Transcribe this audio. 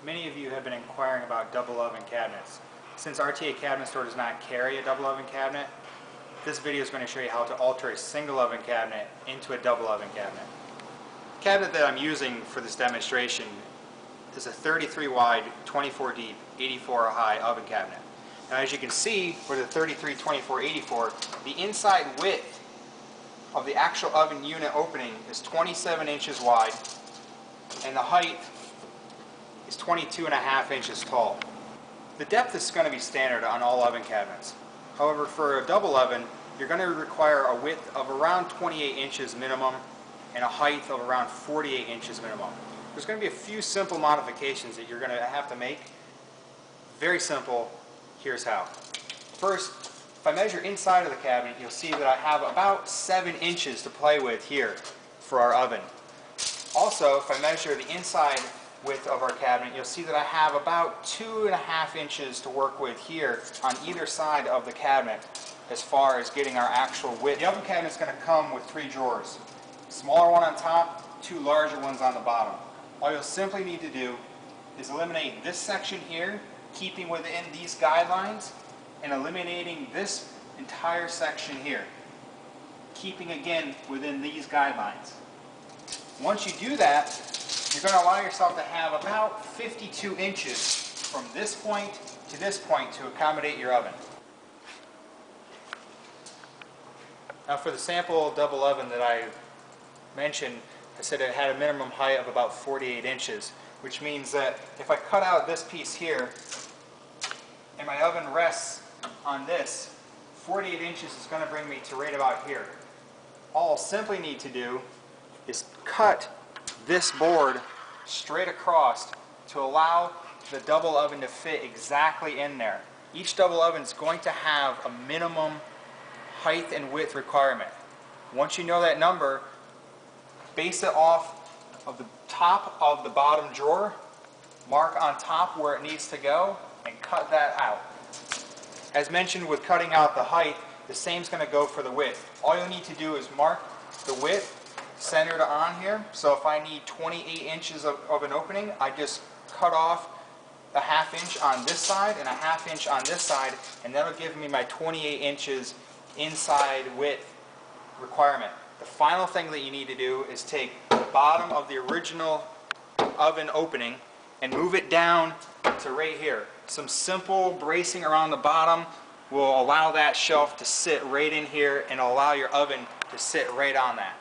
Many of you have been inquiring about double oven cabinets. Since RTA Cabinet Store does not carry a double oven cabinet, this video is going to show you how to alter a single oven cabinet into a double oven cabinet. The cabinet that I'm using for this demonstration is a 33 wide, 24 deep, 84 high oven cabinet. Now as you can see with the 33, 24, 84, the inside width of the actual oven unit opening is 27 inches wide and the height is 22.5 inches tall. The depth is going to be standard on all oven cabinets. However, for a double oven, you're going to require a width of around 28 inches minimum and a height of around 48 inches minimum. There's going to be a few simple modifications that you're going to have to make. Very simple. Here's how. First, if I measure inside of the cabinet, you'll see that I have about 7 inches to play with here for our oven. Also, if I measure the inside width of our cabinet, you'll see that I have about 2.5 inches to work with here on either side of the cabinet as far as getting our actual width. The oven cabinet is going to come with 3 drawers. Smaller one on top, 2 larger ones on the bottom. All you'll simply need to do is eliminate this section here, keeping within these guidelines, and eliminating this entire section here, keeping again within these guidelines. Once you do that, you're going to allow yourself to have about 52 inches from this point to this point to accommodate your oven. Now for the sample double oven that I mentioned, I said it had a minimum height of about 48 inches, which means that if I cut out this piece here and my oven rests on this, 48 inches is going to bring me to right about here. All I'll simply need to do is cut this board straight across to allow the double oven to fit exactly in there. Each double oven is going to have a minimum height and width requirement. Once you know that number, base it off of the top of the bottom drawer, mark on top where it needs to go, and cut that out. As mentioned with cutting out the height, the same is going to go for the width. All you need to do is mark the width centered on here. So if I need 28 inches of an opening, I just cut off a 1/2 inch on this side and a 1/2 inch on this side, and that'll give me my 28 inches inside width requirement. The final thing that you need to do is take the bottom of the original oven opening and move it down to right here. Some simple bracing around the bottom will allow that shelf to sit right in here and allow your oven to sit right on that.